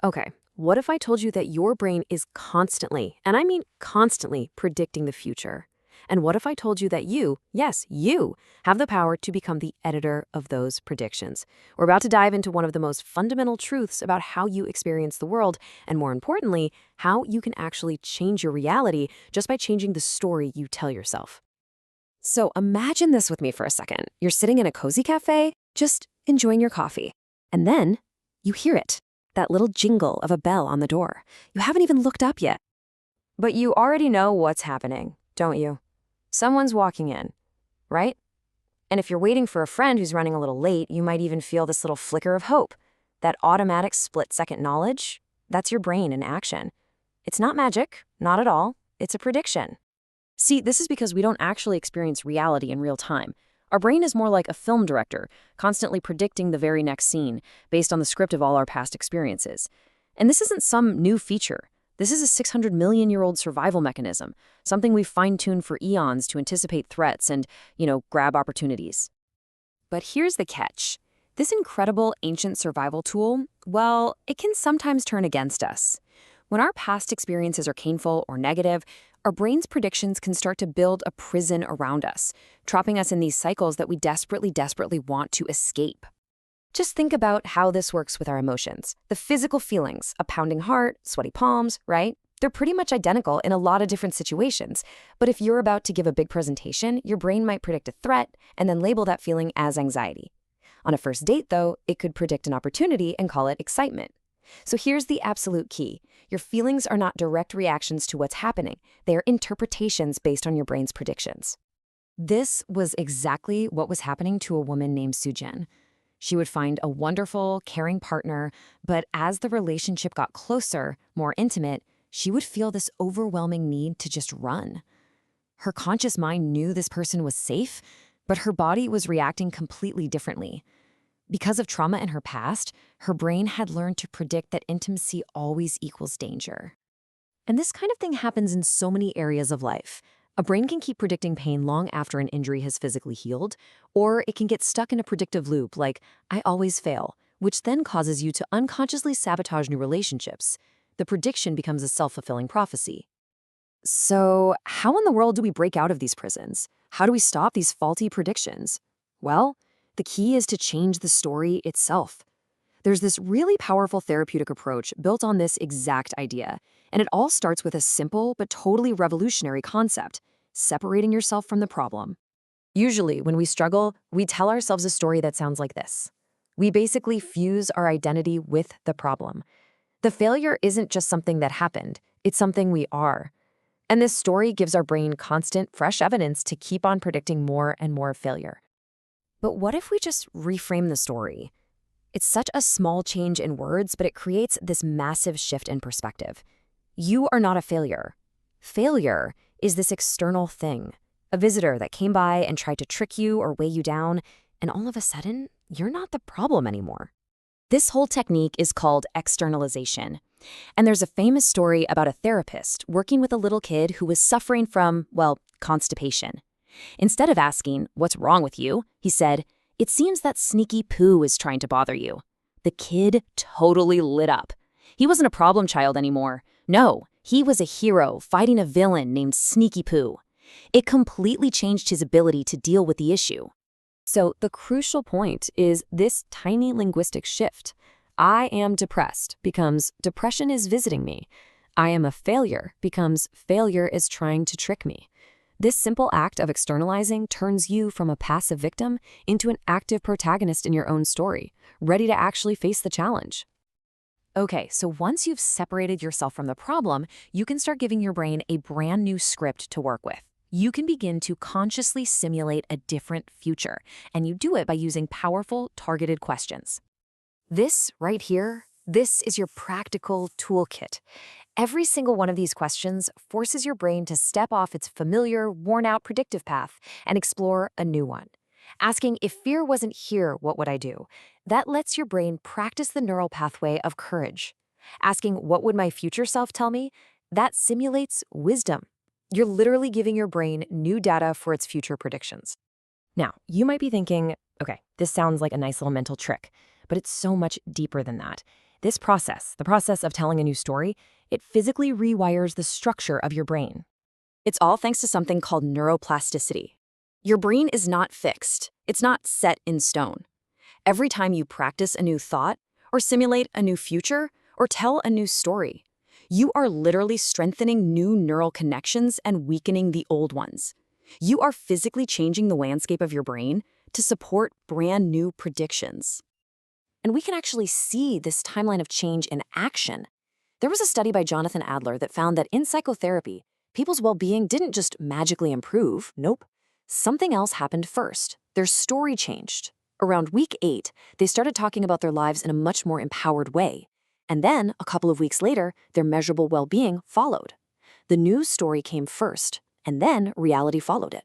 Okay, what if I told you that your brain is constantly, and I mean constantly, predicting the future? And what if I told you that you, yes, you, have the power to become the editor of those predictions? We're about to dive into one of the most fundamental truths about how you experience the world, and more importantly, how you can actually change your reality just by changing the story you tell yourself. So imagine this with me for a second. You're sitting in a cozy cafe, just enjoying your coffee. And then you hear it, that little jingle of a bell on the door. You haven't even looked up yet. But you already know what's happening, don't you? Someone's walking in, right? And if you're waiting for a friend who's running a little late, you might even feel this little flicker of hope. That automatic split-second knowledge, that's your brain in action. It's not magic, not at all. It's a prediction. See, this is because we don't actually experience reality in real time. Our brain is more like a film director, constantly predicting the very next scene based on the script of all our past experiences. And this isn't some new feature. This is a 600 million-year-old survival mechanism, something we've fine-tuned for eons to anticipate threats and, grab opportunities. But here's the catch. This incredible ancient survival tool, well, it can sometimes turn against us. When our past experiences are painful or negative, our brain's predictions can start to build a prison around us, trapping us in these cycles that we desperately want to escape. Just think about how this works with our emotions. The physical feelings, a pounding heart, sweaty palms, right? They're pretty much identical in a lot of different situations. But if you're about to give a big presentation, your brain might predict a threat and then label that feeling as anxiety. On a first date, though, it could predict an opportunity and call it excitement. So here's the absolute key. Your feelings are not direct reactions to what's happening. They are interpretations based on your brain's predictions. This was exactly what was happening to a woman named Sujen. She would find a wonderful, caring partner, but as the relationship got closer, more intimate, she would feel this overwhelming need to just run. Her conscious mind knew this person was safe, but her body was reacting completely differently. Because of trauma in her past, her brain had learned to predict that intimacy always equals danger. And this kind of thing happens in so many areas of life. A brain can keep predicting pain long after an injury has physically healed, or it can get stuck in a predictive loop like, I always fail, which then causes you to unconsciously sabotage new relationships. The prediction becomes a self-fulfilling prophecy. So, how in the world do we break out of these prisons? How do we stop these faulty predictions? Well, the key is to change the story itself. There's this really powerful therapeutic approach built on this exact idea, and it all starts with a simple but totally revolutionary concept: separating yourself from the problem. Usually, when we struggle, we tell ourselves a story that sounds like this. We basically fuse our identity with the problem. The failure isn't just something that happened, it's something we are. And this story gives our brain constant, fresh evidence to keep on predicting more and more failure. But what if we just reframe the story? It's such a small change in words, but it creates this massive shift in perspective. You are not a failure. Failure is this external thing, a visitor that came by and tried to trick you or weigh you down, and all of a sudden, you're not the problem anymore. This whole technique is called externalization. And there's a famous story about a therapist working with a little kid who was suffering from, well, constipation. Instead of asking, "What's wrong with you?" he said, "It seems that Sneaky Pooh is trying to bother you." The kid totally lit up. He wasn't a problem child anymore. No, he was a hero fighting a villain named Sneaky Pooh. It completely changed his ability to deal with the issue. So the crucial point is this tiny linguistic shift. I am depressed becomes depression is visiting me. I am a failure becomes failure is trying to trick me. This simple act of externalizing turns you from a passive victim into an active protagonist in your own story, ready to actually face the challenge. Okay, so once you've separated yourself from the problem, you can start giving your brain a brand new script to work with. You can begin to consciously simulate a different future, and you do it by using powerful, targeted questions. This right here, this is your practical toolkit. Every single one of these questions forces your brain to step off its familiar, worn-out predictive path and explore a new one. Asking, if fear wasn't here, what would I do? That lets your brain practice the neural pathway of courage. Asking, what would my future self tell me? That simulates wisdom. You're literally giving your brain new data for its future predictions. Now, you might be thinking, okay, this sounds like a nice little mental trick, but it's so much deeper than that. This process, the process of telling a new story, it physically rewires the structure of your brain. It's all thanks to something called neuroplasticity. Your brain is not fixed. It's not set in stone. Every time you practice a new thought, or simulate a new future, or tell a new story, you are literally strengthening new neural connections and weakening the old ones. You are physically changing the landscape of your brain to support brand new predictions. And we can actually see this timeline of change in action. There was a study by Jonathan Adler that found that in psychotherapy, people's well-being didn't just magically improve. Nope. Something else happened first. Their story changed. Around week 8, they started talking about their lives in a much more empowered way. And then, a couple of weeks later, their measurable well-being followed. The news story came first, and then reality followed it.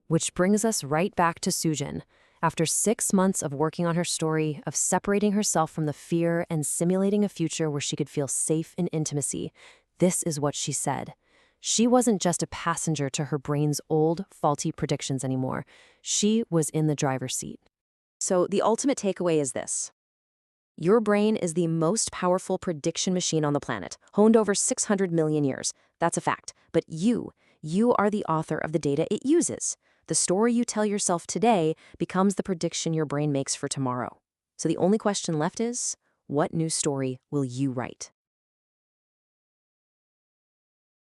Which brings us right back to Sujin. After 6 months of working on her story, of separating herself from the fear and simulating a future where she could feel safe in intimacy, this is what she said. She wasn't just a passenger to her brain's old, faulty predictions anymore. She was in the driver's seat. So the ultimate takeaway is this. Your brain is the most powerful prediction machine on the planet, honed over 600 million years. That's a fact. But you are the author of the data it uses. The story you tell yourself today becomes the prediction your brain makes for tomorrow. So the only question left is, what new story will you write?